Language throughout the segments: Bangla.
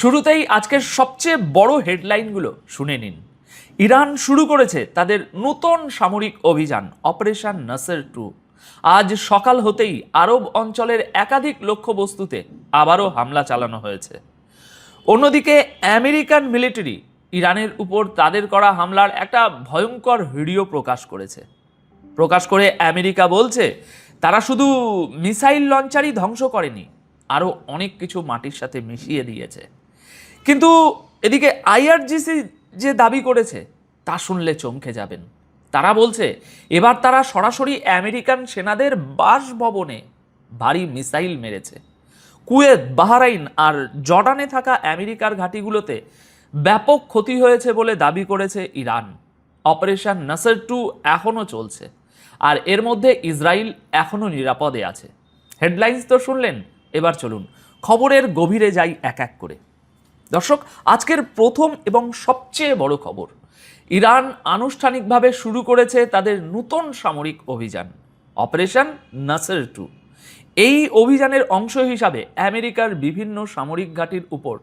শুরুতেই আজকের সবচেয়ে বড় হেডলাইনগুলো শুনে নিন। ইরান শুরু করেছে তাদের নতুন সামরিক অভিযান অপারেশন নাসের 2। আজ সকাল হতেই আরব অঞ্চলের একাধিক লক্ষ্যবস্তুতে আবারও হামলা চালানো হয়েছে। অন্যদিকে আমেরিকান মিলিটারি ইরানের উপর তাদের করা হামলার একটা ভয়ঙ্কর ভিডিও প্রকাশ করে আমেরিকা বলছে তারা শুধু মিসাইল লঞ্চারই ধ্বংস করেনি, আরও অনেক কিছু মাটির সাথে মিশিয়ে দিয়েছে। কিন্তু এদিকে আইআরজিসি যে দাবি করেছে তা শুনলে চমকে যাবেন। তারা বলছে এবার তারা সরাসরি আমেরিকান সেনাদের বাসভবনে ভারী মিসাইল মেরেছে। কুয়েত, বাহরাইন আর জর্ডানে থাকা আমেরিকার ঘাঁটিগুলোতে ব্যাপক ক্ষতি হয়েছে বলে দাবি করেছে ইরান। অপারেশন নাসের 2 এখনও চলছে, আর এর মধ্যে ইসরায়েল এখনও নিরাপদে আছে। হেডলাইন্স তো শুনলেন, এবার চলুন খবরের গভীরে যাই এক এক করে। দর্শক, আজকের প্রথম এবং সবচেয়ে বড় খবর, ইরান আনুষ্ঠানিকভাবে শুরু করেছে তাদের নতুন সামরিক অভিযান অপারেশন নাসের 2। এই অভিযানের অংশ হিসাবে আমেরিকার বিভিন্ন সামরিক ঘাঁটির উপর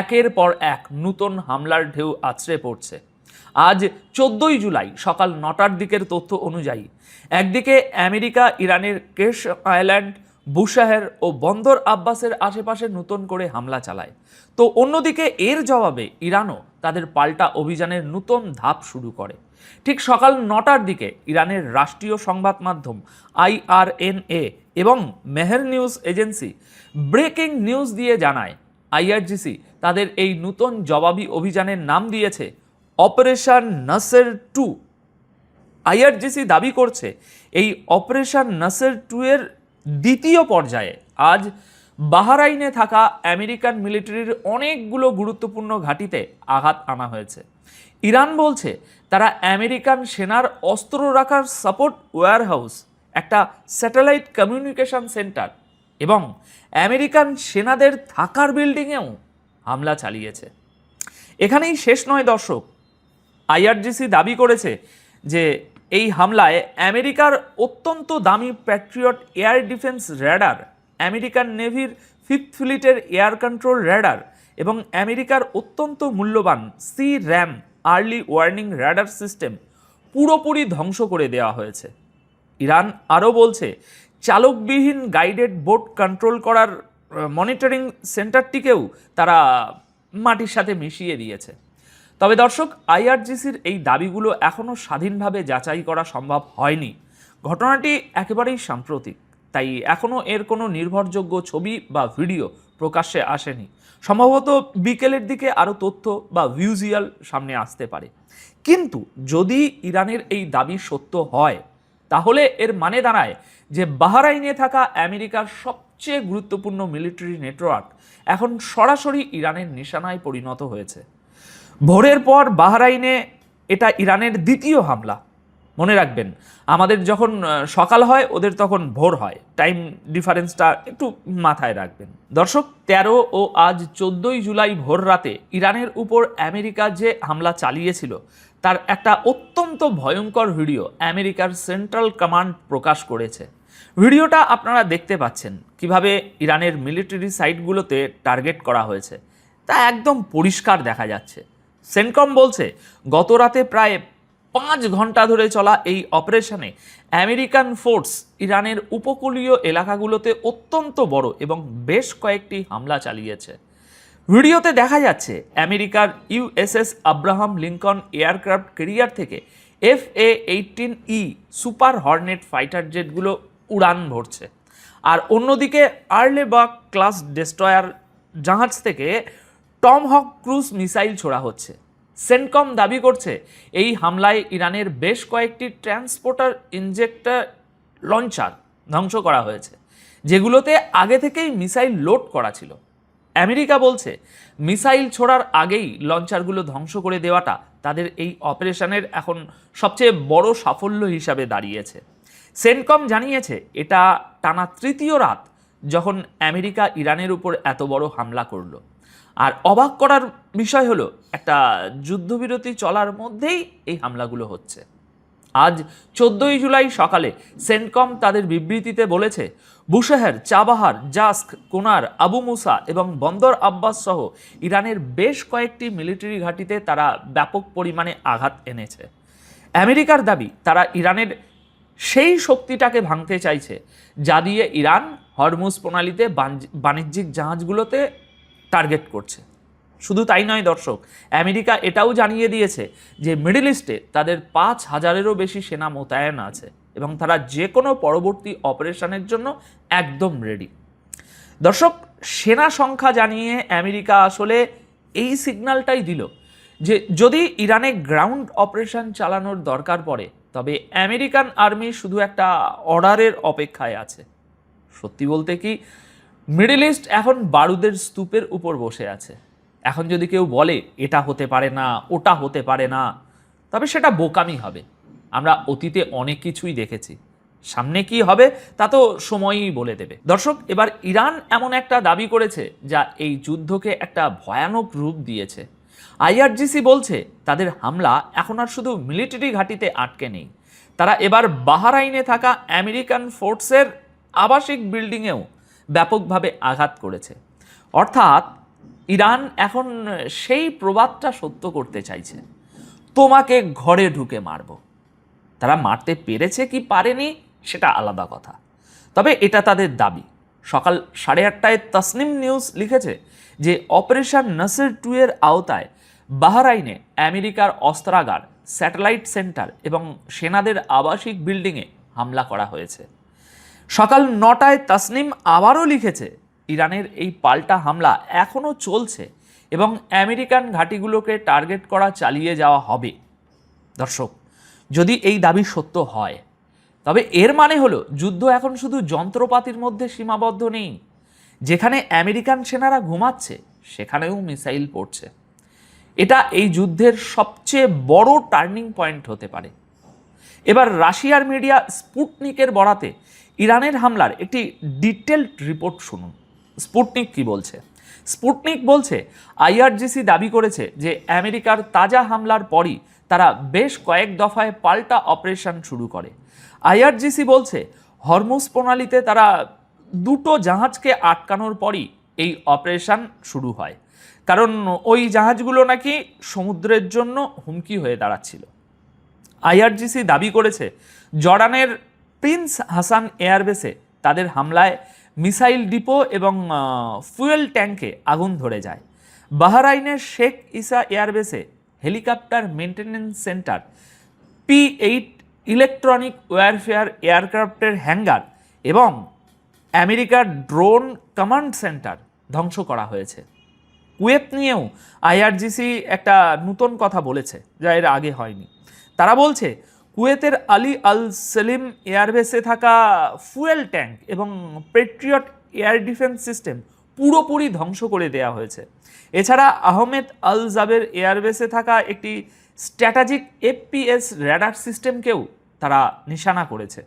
একের পর এক নতুন হামলার ঢেউ আছড়ে পড়ছে। আজ 14ই জুলাই সকাল 9টার দিকের তথ্য অনুযায়ী একদিকে আমেরিকা ইরানের কেশ আইল্যান্ড, বুশাহের ও বন্দর আব্বাসের আশেপাশে নতুন করে হামলা চালায়, তো অন্যদিকে এর জবাবে ইরানও তাদের পাল্টা অভিযানের নতুন ধাপ শুরু করে। ঠিক সকাল 9টার দিকে ইরানের রাষ্ট্রীয় সংবাদ মাধ্যম IRNA এবং Meher news agency breaking news দিয়ে জানায় আইআরজিসি তাদের এই নতুন জবাবি অভিযানের নাম দিয়েছে অপারেশন নাসের 2। আইআরজিসি দাবি করছে এই অপারেশন নাসের 2 এর দ্বিতীয় পর্যায়ে আজ বাহরাইনে থাকা আমেরিকান মিলিটারির অনেকগুলো গুরুত্বপূর্ণ ঘাঁটিতে আঘাত আনা হয়েছে। ইরান বলছে তারা আমেরিকান সেনার অস্ত্র রাখার সাপোর্ট ওয়্যারহাউস, একটা স্যাটেলাইট কমিউনিকেশন সেন্টার এবং আমেরিকান সেনাদের থাকার বিল্ডিংয়েও হামলা চালিয়েছে। এখানেই শেষ নয় দর্শক, আইআরজিসি দাবি করেছে যে এই হামলায় আমেরিকার অত্যন্ত দামি patriot air defence radar, American নেভির 5th ফ্লিটের এয়ার কন্ট্রোল র্যাডার এবং আমেরিকার অত্যন্ত মূল্যবান C-RAM early warning radar system পুরোপুরি ধ্বংস করে দেওয়া হয়েছে। ইরান আরও বলছে চালকবিহীন গাইডেড বোট কন্ট্রোল করার মনিটরিং সেন্টারটিকেও তারা মাটির সাথে মিশিয়ে দিয়েছে। তবে দর্শক, আইআরজিসির এই দাবিগুলো এখনও স্বাধীনভাবে যাচাই করা সম্ভব হয়নি। ঘটনাটি একেবারেই সাম্প্রতিক, তাই এখনও এর কোনো নির্ভরযোগ্য ছবি বা ভিডিও প্রকাশ্যে আসেনি। সম্ভবত বিকেলের দিকে আরও তথ্য বা ভিজুয়াল সামনে আসতে পারে। কিন্তু যদি ইরানের এই দাবি সত্য হয়, তাহলে এর মানে দাঁড়ায় যে বাহরাইনে থাকা আমেরিকার সবচেয়ে গুরুত্বপূর্ণ মিলিটারি নেটওয়ার্ক এখন সরাসরি ইরানের নিশানায় পরিণত হয়েছে। ভোরের পর বাহরাইনে এটা ইরানের দ্বিতীয় হামলা। মনে রাখবেন, আমাদের যখন সকাল হয় ওদের তখন ভোর হয়, টাইম ডিফারেন্সটা একটু মাথায় রাখবেন। দর্শক, 13 ও আজ 14ই জুলাই ভোর রাতে ইরানের উপর আমেরিকা যে হামলা চালিয়েছিল তার একটা অত্যন্ত ভয়ঙ্কর ভিডিও আমেরিকার সেন্ট্রাল কমান্ড প্রকাশ করেছে। ভিডিওটা আপনারা দেখতে পাচ্ছেন কিভাবে ইরানের মিলিটারি সাইটগুলোতে টার্গেট করা হয়েছে, তা একদম পরিষ্কার দেখা যাচ্ছে। সেন্টকম বলছে গত রাতে প্রায় 5 ঘন্টা ধরে চলা এই অপারেশনে আমেরিকান ফোর্স ইরানের উপকূলীয় এলাকাগুলোতে অত্যন্ত বড় এবং বেশ কয়েকটি হামলা চালিয়েছে। ভিডিওতে দেখা যাচ্ছে আমেরিকার USS Abraham Lincoln aircraft carrier থেকে FA-18E সুপার হর্নেট ফাইটার জেটগুলো উড়ান ভরছে, আর অন্যদিকে আর্লেবাগ ক্লাস ডেস্ট্রয়ার জাহাজ থেকে টমহক ক্রুজ মিসাইল ছোড়া হচ্ছে। সেন্টকম দাবি করছে এই হামলায় ইরানের বেশ কয়েকটি ট্রান্সপোর্টার ইনজেক্টর লঞ্চার ধ্বংস করা হয়েছে, যেগুলোতে আগে থেকেই মিসাইল লোড করা ছিল। আমেরিকা বলছে মিসাইল ছোড়ার আগেই লঞ্চারগুলো ধ্বংস করে দেওয়াটা তাদের এই অপারেশনের এখন সবচেয়ে বড় সাফল্য হিসাবে দাঁড়িয়েছে। সেন্টকম জানিয়েছে এটা টানা তৃতীয় রাত যখন আমেরিকা ইরানের উপর এত বড় হামলা করলো। আর অবাক করার বিষয় হলো একটা যুদ্ধবিরতি চলার মধ্যেই এই হামলাগুলো হচ্ছে। আজ 14ই জুলাই সকালে সেন্টকম তাদের বিবৃতিতে বলেছে, বুশেহর, চাবাহার, জাস্ক, কোনার, আবু মুসা এবং বন্দর আব্বাস সহ ইরানের বেশ কয়েকটি মিলিটারি ঘাঁটিতে তারা ব্যাপক পরিমাণে আঘাত এনেছে। আমেরিকার দাবি, তারা ইরানের সেই শক্তিটাকে ভাঙতে চাইছে যা দিয়ে ইরান হরমুজ প্রণালীতে বাণিজ্যিক জাহাজগুলোতে টার্গেট করছে। শুধু তাই নয় দর্শক, আমেরিকা এটাও জানিয়ে দিয়েছে যে মিডল ইস্টে তাদের 5,000-এরও বেশি সেনা মোতায়েন আছে এবং তারা যে কোনো পরবর্তী অপারেশনের জন্য একদম রেডি। দর্শক, সেনা সংখ্যা জানিয়ে আমেরিকা আসলে এই সিগন্যালটাই দিল যে যদি ইরানে গ্রাউন্ড অপারেশন চালানোর দরকার পড়ে তবে আমেরিকান আর্মি শুধু একটা অর্ডারের অপেক্ষায় আছে। সত্যি বলতে কি, মিডল ইস্ট এখন বারুদের স্তূপের উপর বসে আছে। এখন যদি কেউ বলে এটা হতে পারে না, ওটা হতে পারে না, তবে সেটা বোকামি হবে। আমরা অতীতে অনেক কিছুই দেখেছি, সামনে কি হবে তা তো সময়ই বলে দেবে। দর্শক, এবার ইরান এমন একটা দাবি করেছে যা এই যুদ্ধকে একটা ভয়ানক রূপ দিয়েছে। আইআরজিসি বলছে তাদের হামলা এখন আর শুধু মিলিটারি ঘাঁটিতে আটকে নেই, তারা এবার বাহরাইনে থাকা আমেরিকান ফোর্সের আবাসিক বিল্ডিংয়েও ব্যাপকভাবে আঘাত করেছে। অর্থাৎ ইরান এখন সেই প্রবাদটা সত্য করতে চাইছে, তোমাকে ঘরে ঢুকে মারব। তারা মারতে পেরেছে কি পারেনি সেটা আলাদা কথা, তবে এটা তাদের দাবি। সকাল 8:30টায় তাসনিম নিউজ লিখেছে যে অপারেশন নাসির 2 এর আওতায় বাহরাইনে আমেরিকার অস্ত্রাগার, স্যাটেলাইট সেন্টার এবং সেনাদের আবাসিক বিল্ডিংয়ে হামলা করা হয়েছে। সকাল 9টায় তাসনিম আবারও লিখেছে ইরানের এই পাল্টা হামলা এখনও চলছে এবং আমেরিকান ঘাঁটিগুলোকে টার্গেট করা চালিয়ে যাওয়া হবে। দর্শক, যদি এই দাবি সত্য হয় তবে এর মানে হলো যুদ্ধ এখন শুধু যন্ত্রপাতির মধ্যে সীমাবদ্ধ নেই। যেখানে আমেরিকান সেনারা ঘুমাচ্ছে সেখানেও মিসাইল পড়ছে। এটা এই যুদ্ধের সবচেয়ে বড় টার্নিং পয়েন্ট হতে পারে। এবার রাশিয়ার মিডিয়া স্পুটনিকের বরাতে ইরানের হামলার একটি ডিটেলড রিপোর্ট শুনুন। স্পুটনিক কি বলছে? স্পুটনিক বলছে আইআরজিসি দাবি করেছে যে আমেরিকার তাজা হামলার পরই তারা বেশ কয়েক দফায় পাল্টা অপারেশন শুরু করে। আইআরজিসি বলছে হরমুজ প্রণালীতে তারা 2টো জাহাজকে আটকানোর পরই এই অপারেশন শুরু হয়, কারণ ওই জাহাজগুলো নাকি সমুদ্রের জন্য হুমকি হয়ে দাঁড়াচ্ছিল। আইআরজিসি দাবি করেছে জর্ডানের প্রিন্স হাসান এয়ারবেসে তাদের হামলায় মিসাইল ডিপো এবং ফুয়েল ট্যাঙ্কে আগুন ধরে যায়। বাহরাইনের শেখ ইসা এয়ারবেসে helicopter maintenance centre, P-8 electronic warfare এয়ারক্রাফটের হ্যাঙ্গার এবং আমেরিকার ড্রোন কমান্ড সেন্টার ধ্বংস করা হয়েছে। কুয়েত নিয়েও আইআরজিসি একটা নতুন কথা বলেছে যা এর আগে হয়নি। তারা বলছে কুয়েতের আলী আল সেলিম এয়ারবেসে থাকা ফুয়েল ট্যাঙ্ক এবং পেট্রিয়ট এয়ার ডিফেন্স সিস্টেম পুরোপুরি ধ্বংস করে দেওয়া হয়েছে। এছাড়া আহমেদ আল জাবের এয়ারবেসে থাকা একটি স্ট্র্যাটেজিক FPS র্যাডার সিস্টেমকেও তারা নিশানা করেছে।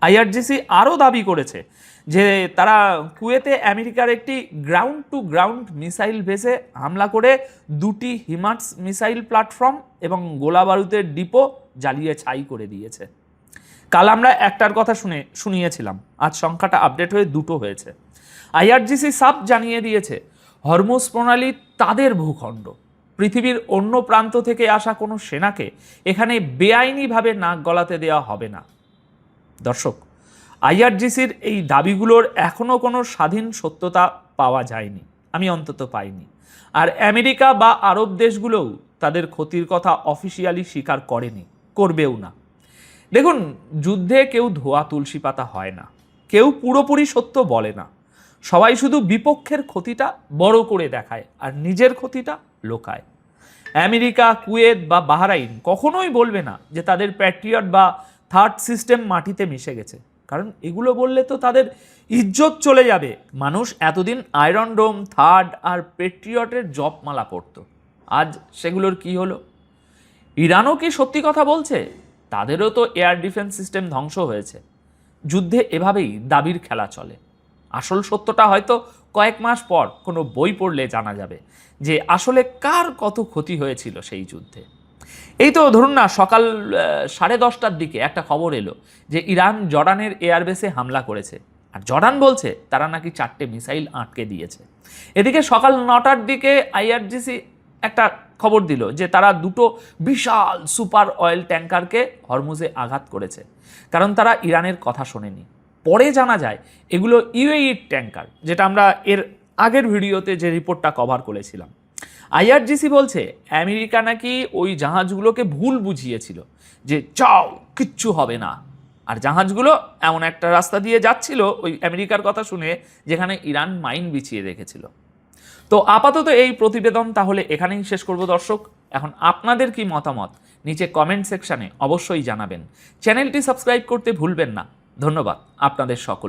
আইআরজিসি আরও দাবি করেছে যে তারা কুয়েতে আমেরিকার একটি গ্রাউন্ড টু গ্রাউন্ড মিসাইল বেসে হামলা করে 2টি হিমার্স মিসাইল প্ল্যাটফর্ম এবং গোলাবারুদের ডিপো জ্বালিয়ে ছাই করে দিয়েছে। কাল আমরা একটার কথা শুনিয়েছিলাম, আজ সংখ্যাটা আপডেট হয়ে 2টো হয়েছে। আইআরজিসি সাব জানিয়ে দিয়েছে হরমুজ প্রণালী তাদের ভূখণ্ড। পৃথিবীর অন্য প্রান্ত থেকে আসা কোনো সেনাকে এখানে বেআইনিভাবে নাক গলাতে দেওয়া হবে না। দর্শক, আইআরজিসির এই দাবিগুলোর এখনও কোনো স্বাধীন সত্যতা পাওয়া যায়নি, আমি অন্তত পাইনি। আর আমেরিকা বা আরব দেশগুলোও তাদের ক্ষতির কথা অফিসিয়ালি স্বীকার করেনি, করবেও না। দেখুন, যুদ্ধে কেউ ধোয়া তুলসী পাতা হয় না, কেউ পুরোপুরি সত্য বলে না। সবাই শুধু বিপক্ষের ক্ষতিটা বড় করে দেখায় আর নিজের ক্ষতিটা লোকায়। আমেরিকা, কুয়েত বা বাহরাইন কখনোই বলবে না যে তাদের প্যাট্রিয়ট বা থার্ড সিস্টেম মাটিতে মিশে গেছে, কারণ এগুলো বললে তো তাদের ইজ্জত চলে যাবে। মানুষ এতদিন আয়রন ডোম, থার্ড আর পেট্রিয়টের জপমালা পড়তো, আজ সেগুলোর কি হলো? ইরানও কি সত্যি কথা বলছে? তাদেরও তো এয়ার ডিফেন্স সিস্টেম ধ্বংস হয়েছে। যুদ্ধে এভাবেই দাবির খেলা চলে। আসল সত্যটা হয়তো কয়েক মাস পর কোনো বই পড়লে জানা যাবে যে আসলে কার কত ক্ষতি হয়েছিল সেই যুদ্ধে। এই তো ধরুন না, সকাল 10:30টার দিকে একটা খবর এলো যে ইরান জর্ডানের এয়ারবেসে হামলা করেছে, আর জর্ডান বলছে তারা নাকি 4টে মিসাইল আটকে দিয়েছে। এদিকে সকাল 9টার দিকে আইআরজিসি একটা খবর দিল যে তারা 2টো বিশাল সুপার অয়েল ট্যাঙ্কারকে হরমুজে আঘাত করেছে, কারণ তারা ইরানের কথা শোনেনি। পরে জানা যায় এগুলো ইউএইর ট্যাঙ্কার, যেটা আমরা এর আগের ভিডিওতে যে রিপোর্টটা কভার করেছিলাম। আইআরজিসি বলছে আমেরিকা নাকি ওই জাহাজগুলোকে ভুল বুঝিয়েছিল যে চাও কিচ্ছু হবে না, আর জাহাজগুলো এমন একটা রাস্তা দিয়ে যাচ্ছিল ওই আমেরিকার কথা শুনে যেখানে ইরান মাইন বিছিয়ে রেখেছিল। তো আপাতত এই প্রতিবেদন তাহলে এখানেই শেষ করব দর্শক। এখন আপনাদের কি মতামত নিচে কমেন্ট সেকশনে অবশ্যই জানাবেন। চ্যানেলটি সাবস্ক্রাইব করতে ভুলবেন না। ধন্যবাদ আপনাদের সকল।